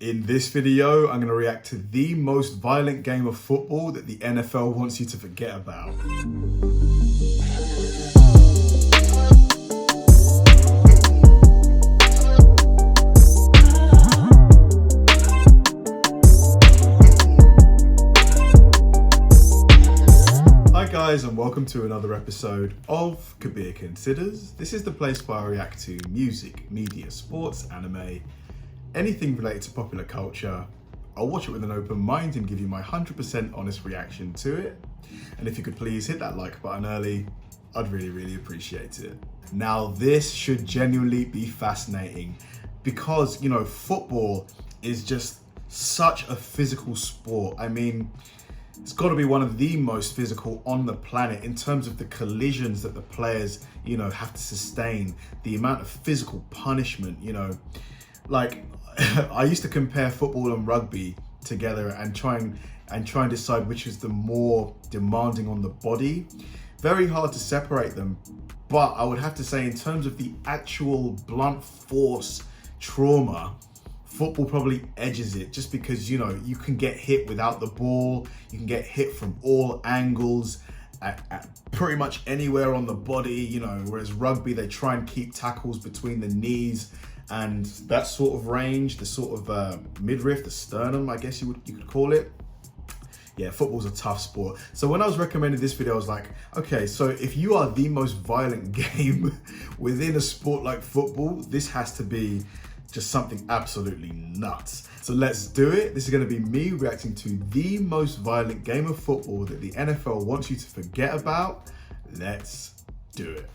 In this video, I'm going to react to the most violent game of football that the NFL wants you to forget about. Hi guys, and welcome to another episode of Kabir Considers. This is the place where I react to music, media, sports, anime, anything related to popular culture. I'll watch it with an open mind and give you my 100% honest reaction to it. And if you could please hit that like button early, I'd really appreciate it. Now, this should genuinely be fascinating because, you know, football is just such a physical sport. I mean, it's got to be one of the most physical on the planet in terms of the collisions that the players, you know, have to sustain, the amount of physical punishment, you know. Like, I used to compare football and rugby together and try and decide which is the more demanding on the body. Very hard to separate them, but I would have to say in terms of the actual blunt force trauma, football probably edges it, just because, you know, you can get hit without the ball, you can get hit from all angles, at pretty much anywhere on the body, you know, whereas rugby, they try and keep tackles between the knees and that sort of range, the sort of midriff, the sternum, I guess you could call it. Yeah, football's a tough sport. So when I was recommending this video, I was like, okay, so if you are the most violent game within a sport like football, this has to be just something absolutely nuts. So let's do it. This is gonna be me reacting to the most violent game of football that the NFL wants you to forget about. Let's do it.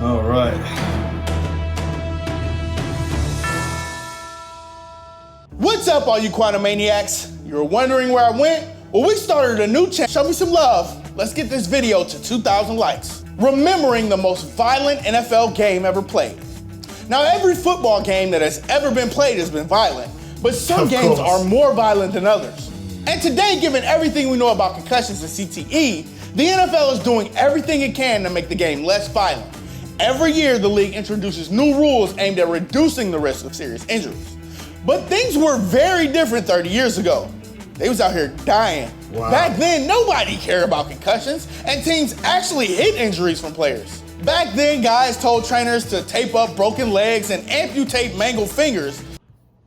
All right. What's up, all you Quantumaniacs? You're wondering where I went? Well, we started a new channel. Show me some love. Let's get this video to 2,000 likes. Remembering the most violent NFL game ever played. Now, every football game that has ever been played has been violent, but some games are more violent than others. And today, given everything we know about concussions and CTE, the NFL is doing everything it can to make the game less violent. Every year, the league introduces new rules aimed at reducing the risk of serious injuries. But things were very different 30 years ago. They was out here dying. Wow. Back then, nobody cared about concussions, and teams actually hid injuries from players. Back then, guys told trainers to tape up broken legs and amputate mangled fingers.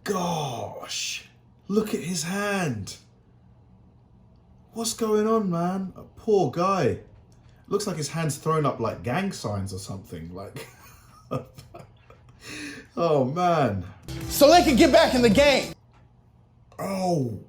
Gosh, look at his hand. What's going on, man? A poor guy. Looks like his hand's thrown up like gang signs or something. Like, oh man. So they could get back in the game. Oh.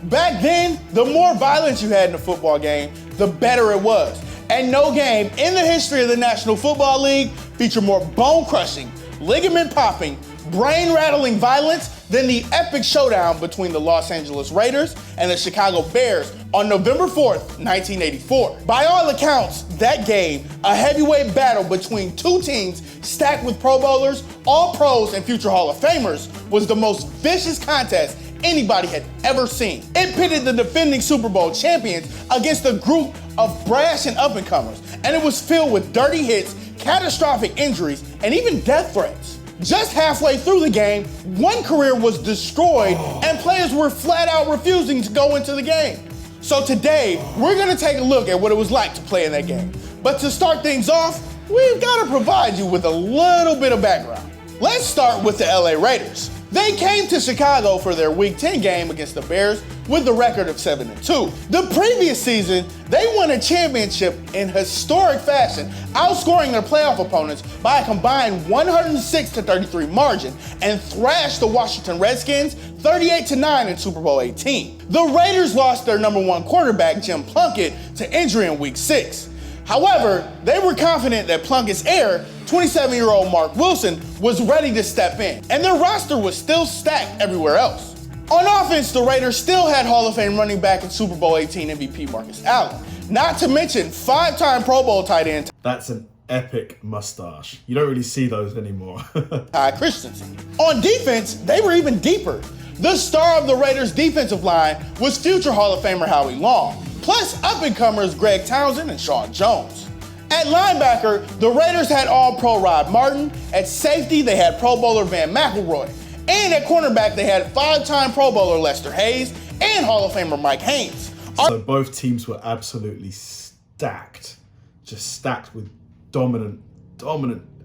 Back then, the more violence you had in a football game, the better it was. And no game in the history of the National Football League featured more bone-crushing, ligament-popping, brain-rattling violence than the epic showdown between the Los Angeles Raiders and the Chicago Bears on November 4th, 1984. By all accounts, that game, a heavyweight battle between two teams stacked with Pro Bowlers, All Pros, and future Hall of Famers, was the most vicious contest anybody had ever seen. It pitted the defending Super Bowl champions against a group of brash and up-and-comers, and it was filled with dirty hits, catastrophic injuries, and even death threats. Just halfway through the game, one career was destroyed and players were flat out refusing to go into the game. So today, we're gonna take a look at what it was like to play in that game. But to start things off, we've gotta provide you with a little bit of background. Let's start with the LA Raiders. They came to Chicago for their Week 10 game against the Bears with a record of 7-2. The previous season, they won a championship in historic fashion, outscoring their playoff opponents by a combined 106-33 margin and thrashed the Washington Redskins 38-9 in Super Bowl 18. The Raiders lost their number one quarterback, Jim Plunkett, to injury in Week 6. However, they were confident that Plunkett's heir, 27-year-old Mark Wilson, was ready to step in, and their roster was still stacked everywhere else. On offense, the Raiders still had Hall of Fame running back and Super Bowl 18 MVP Marcus Allen, not to mention 5-time Pro Bowl tight end. That's an epic mustache. You don't really see those anymore. Ty Christensen. On defense, they were even deeper. The star of the Raiders' defensive line was future Hall of Famer Howie Long, plus up-and-comers Greg Townsend and Sean Jones. At linebacker, the Raiders had All-Pro Rod Martin. At safety, they had Pro Bowler Van McElroy. And at cornerback, they had 5-time Pro Bowler Lester Hayes and Hall of Famer Mike Haynes. So both teams were absolutely stacked, just stacked with dominant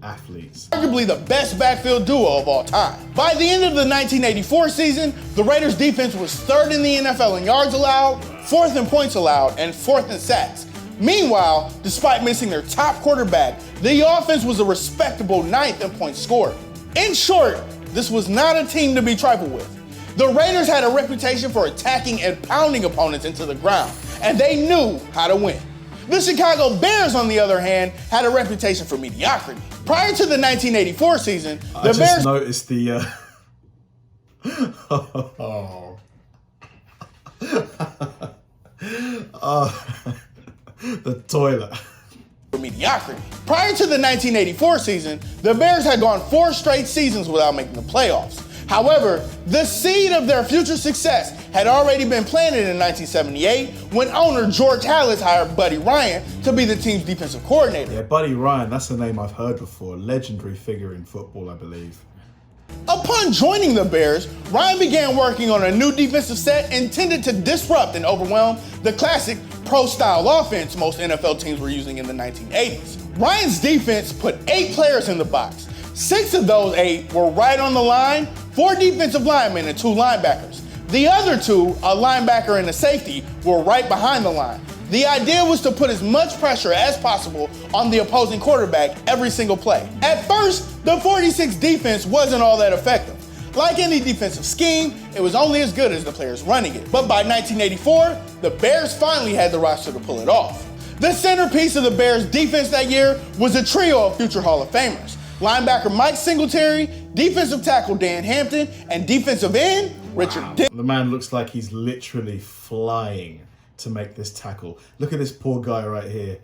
athletes. Arguably the best backfield duo of all time. By the end of the 1984 season, the Raiders defense was 3rd in the NFL in yards allowed, 4th in points allowed, and 4th in sacks. Meanwhile, despite missing their top quarterback, the offense was a respectable 9th in points scored. In short, this was not a team to be trifled with. The Raiders had a reputation for attacking and pounding opponents into the ground, and they knew how to win. The Chicago Bears, on the other hand, had a reputation for mediocrity. Prior to the 1984 season, the Bears... I just noticed the... the toilet. Mediocrity. Prior to the 1984 season, the Bears had gone 4 straight seasons without making the playoffs. However, the seed of their future success had already been planted in 1978 when owner George Halas hired Buddy Ryan to be the team's defensive coordinator. Yeah, Buddy Ryan, that's a name I've heard before. Legendary figure in football, I believe. Upon joining the Bears, Ryan began working on a new defensive set intended to disrupt and overwhelm the classic pro-style offense most NFL teams were using in the 1980s. Ryan's defense put 8 players in the box. 6 of those 8 were right on the line, 4 defensive linemen and 2 linebackers. The other 2, a linebacker and a safety, were right behind the line. The idea was to put as much pressure as possible on the opposing quarterback every single play. At first, the 46 defense wasn't all that effective. Like any defensive scheme, it was only as good as the players running it. But by 1984, the Bears finally had the roster to pull it off. The centerpiece of the Bears defense that year was a trio of future Hall of Famers. Linebacker Mike Singletary, defensive tackle Dan Hampton, and defensive end Richard Dick. The man looks like he's literally flying to make this tackle. Look at this poor guy right here.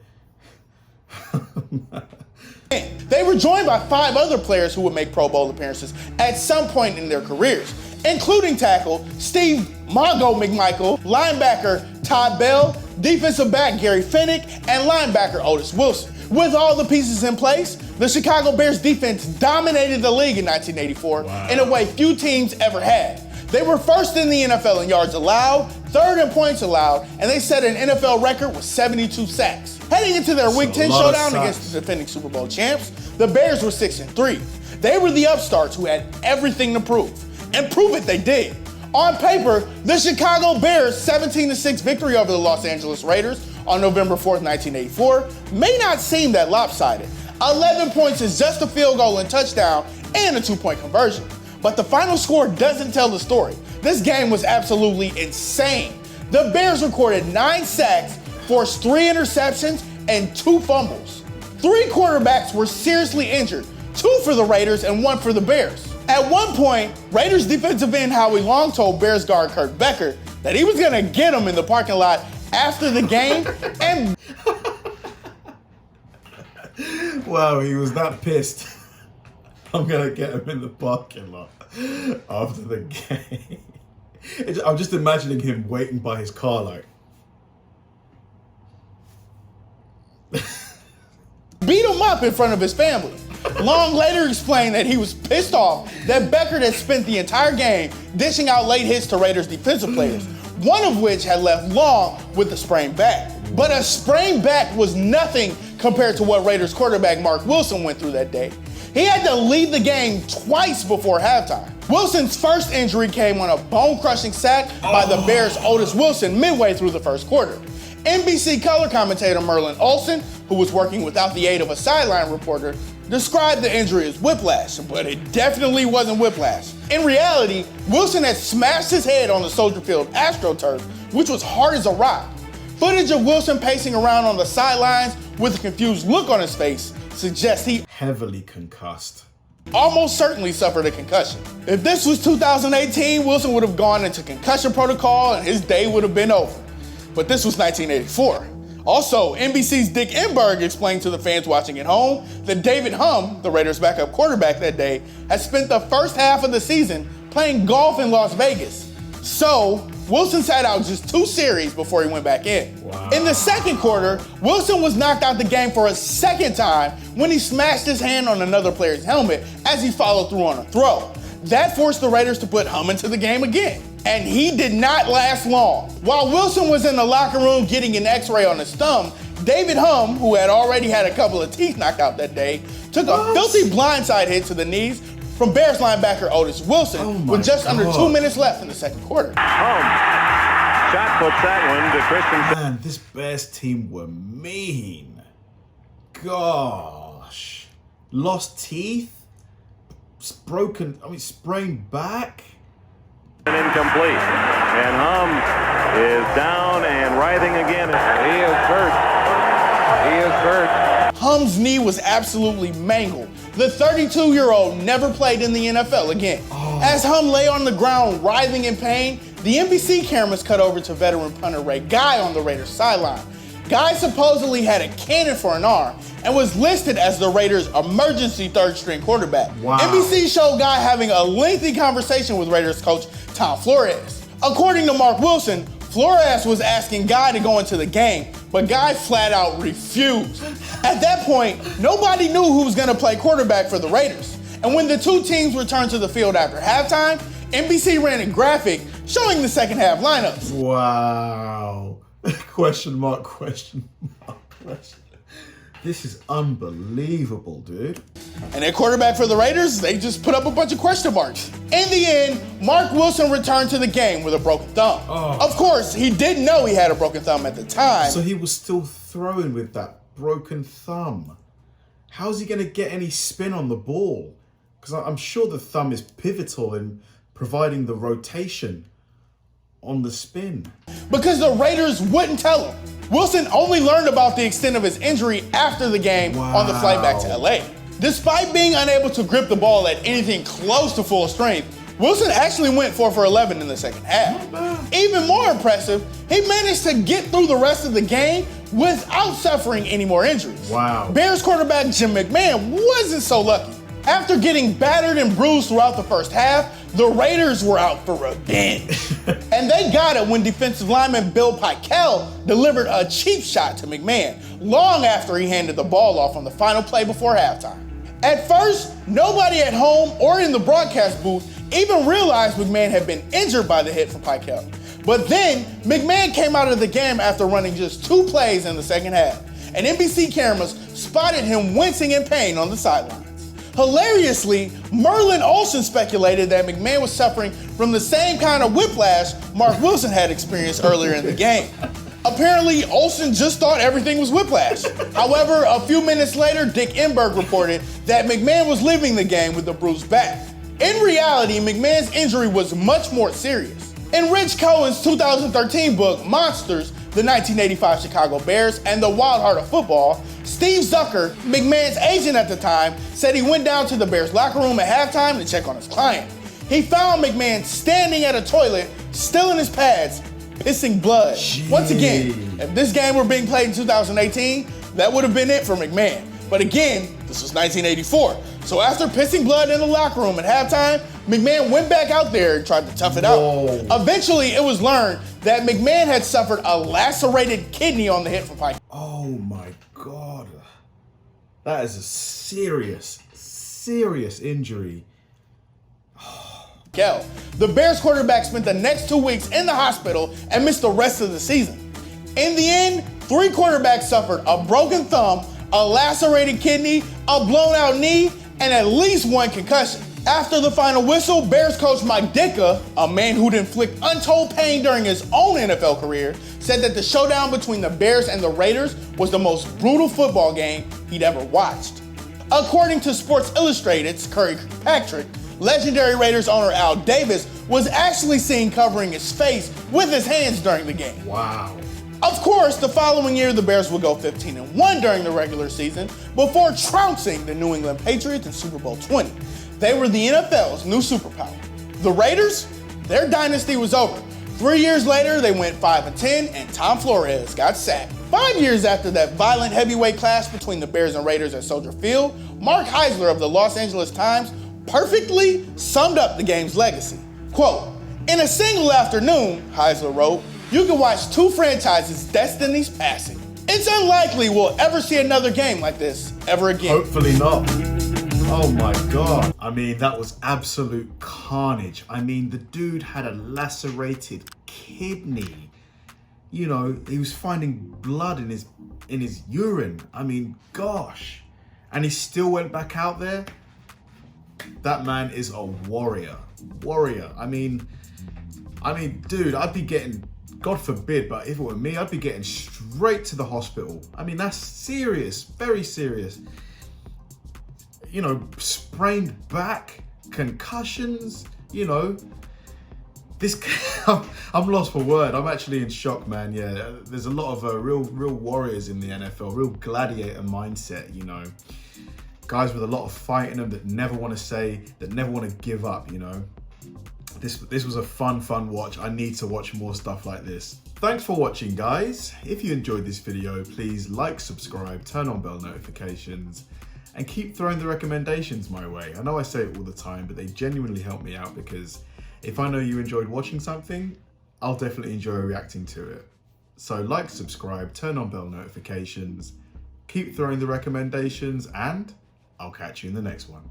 They were joined by 5 other players who would make Pro Bowl appearances at some point in their careers, including tackle Steve Mongo McMichael, linebacker Todd Bell, defensive back Gary Fennick, and linebacker Otis Wilson. With all the pieces in place, the Chicago Bears defense dominated the league in 1984 in a way few teams ever had. They were 1st in the NFL in yards allowed, 3rd in points allowed, and they set an NFL record with 72 sacks. Heading into their Week 10 showdown against the defending Super Bowl champs, the Bears were 6-3. They were the upstarts who had everything to prove, and prove it they did. On paper, the Chicago Bears' 17-6 victory over the Los Angeles Raiders on November 4th, 1984 may not seem that lopsided. 11 points is just a field goal and touchdown and a 2-point conversion. But the final score doesn't tell the story. This game was absolutely insane. The Bears recorded 9 sacks, forced 3 interceptions, and 2 fumbles. 3 quarterbacks were seriously injured, 2 for the Raiders and 1 for the Bears. At one point, Raiders defensive end Howie Long told Bears guard Kurt Becker that he was gonna get him in the parking lot after the game and... Wow, he was that pissed. I'm gonna get him in the parking lot after the game. I'm just imagining him waiting by his car like... beat him up in front of his family. Long later explained that he was pissed off that Becker had spent the entire game dishing out late hits to Raiders defensive players, one of which had left Long with a sprained back. But a sprained back was nothing compared to what Raiders quarterback Mark Wilson went through that day. He had to lead the game twice before halftime. Wilson's first injury came on a bone-crushing sack by the Bears' Otis Wilson midway through the first quarter. NBC color commentator Merlin Olsen, who was working without the aid of a sideline reporter, described the injury as whiplash, but it definitely wasn't whiplash. In reality, Wilson had smashed his head on the Soldier Field AstroTurf, which was hard as a rock. Footage of Wilson pacing around on the sidelines with a confused look on his face suggests he heavily concussed. Almost certainly suffered a concussion. If this was 2018, Wilson would have gone into concussion protocol and his day would have been over. But this was 1984. Also, NBC's Dick Enberg explained to the fans watching at home that David Humm, the Raiders' backup quarterback that day, had spent the first half of the season playing golf in Las Vegas. So, Wilson sat out just 2 series before he went back in. Wow. In the second quarter, Wilson was knocked out the game for a second time when he smashed his hand on another player's helmet as he followed through on a throw. That forced the Raiders to put Hum into the game again. And he did not last long. While Wilson was in the locker room getting an x-ray on his thumb, David Hum, who had already had a couple of teeth knocked out that day, took a filthy blindside hit to the knees from Bears linebacker Otis Wilson with just under 2 minutes left in the second quarter. Shot puts that one to Christensen. Man, this Bears team were mean. Gosh. Lost teeth? Sprained back? Incomplete. And Hum is down and writhing again. He is hurt. He is hurt. Hum's knee was absolutely mangled. The 32-year-old never played in the NFL again. As Hum lay on the ground writhing in pain, the NBC cameras cut over to veteran punter Ray Guy on the Raiders sideline. Guy supposedly had a cannon for an arm and was listed as the Raiders' emergency third-string quarterback. Wow. NBC showed Guy having a lengthy conversation with Raiders coach Tom Flores. According to Mark Wilson, Flores was asking Guy to go into the game, but Guy flat out refused. At that point, nobody knew who was gonna play quarterback for the Raiders. And when the two teams returned to the field after halftime, NBC ran a graphic showing the second half lineups. Wow. Question mark. This is unbelievable, dude. And at quarterback for the Raiders, they just put up a bunch of question marks. In the end, Mark Wilson returned to the game with a broken thumb. Of course, he didn't know he had a broken thumb at the time. So he was still throwing with that broken thumb. How's he going to get any spin on the ball? Because I'm sure the thumb is pivotal in providing the rotation on the spin. Because the Raiders wouldn't tell him. Wilson only learned about the extent of his injury after the game on the flight back to LA. Despite being unable to grip the ball at anything close to full strength, Wilson actually went 4 for 11 in the second half. Even more impressive, he managed to get through the rest of the game without suffering any more injuries. Wow. Bears quarterback Jim McMahon wasn't so lucky. After getting battered and bruised throughout the first half, the Raiders were out for revenge. And they got it when defensive lineman Bill Pickel delivered a cheap shot to McMahon long after he handed the ball off on the final play before halftime. At first, nobody at home or in the broadcast booth even realized McMahon had been injured by the hit from Pickel. But then, McMahon came out of the game after running just 2 plays in the second half, and NBC cameras spotted him wincing in pain on the sidelines. Hilariously, Merlin Olsen speculated that McMahon was suffering from the same kind of whiplash Mark Wilson had experienced earlier in the game. Apparently, Olsen just thought everything was whiplash. However, a few minutes later, Dick Enberg reported that McMahon was leaving the game with a bruised back. In reality, McMahon's injury was much more serious. In Rich Cohen's 2013 book, Monsters, the 1985 Chicago Bears, and the Wild Heart of Football, Steve Zucker, McMahon's agent at the time, said he went down to the Bears locker room at halftime to check on his client. He found McMahon standing at a toilet, still in his pads, pissing blood. Once again, if this game were being played in 2018, that would have been it for McMahon. But again, this was 1984. So after pissing blood in the locker room at halftime, McMahon went back out there and tried to tough it out. Eventually, it was learned that McMahon had suffered a lacerated kidney on the hit from Pike. Oh my God. That is a serious injury. The Bears quarterback spent the next 2 weeks in the hospital and missed the rest of the season. In the end, 3 quarterbacks suffered a broken thumb, a lacerated kidney, a blown out knee, and at least 1 concussion. After the final whistle, Bears coach Mike Ditka, a man who'd inflict untold pain during his own NFL career, said that the showdown between the Bears and the Raiders was the most brutal football game he'd ever watched. According to Sports Illustrated's Curry Kirkpatrick, legendary Raiders owner Al Davis was actually seen covering his face with his hands during the game. Wow. Of course, the following year, the Bears would go 15-1 during the regular season before trouncing the New England Patriots in Super Bowl 20. They were the NFL's new superpower. The Raiders, their dynasty was over. 3 years later, they went 5-10, and Tom Flores got sacked. 5 years after that violent heavyweight clash between the Bears and Raiders at Soldier Field, Mark Heisler of the Los Angeles Times perfectly summed up the game's legacy. Quote, In a single afternoon, Heisler wrote, you can watch two franchises' destinies passing. It's unlikely we'll ever see another game like this ever again. Hopefully not. Oh my God. I mean, that was absolute carnage. I mean, the dude had a lacerated kidney. You know, he was finding blood in his urine. I mean, gosh. And he still went back out there. That man is a warrior. Warrior. I mean, dude, I'd be getting, God forbid, but if it were me, I'd be getting straight to the hospital. I mean, that's serious, very serious. You know, sprained back, concussions, you know. This, I'm lost for word. I'm actually in shock, man. Yeah, there's a lot of real warriors in the NFL, real gladiator mindset, you know. Guys with a lot of fight in them that never want to say, that never want to give up, you know. This was a fun watch. I need to watch more stuff like this. Thanks for watching, guys. If you enjoyed this video, please like, subscribe, turn on bell notifications, and keep throwing the recommendations my way. I know I say it all the time, but they genuinely help me out, because if I know you enjoyed watching something, I'll definitely enjoy reacting to it. So like, subscribe, turn on bell notifications, keep throwing the recommendations, and I'll catch you in the next one.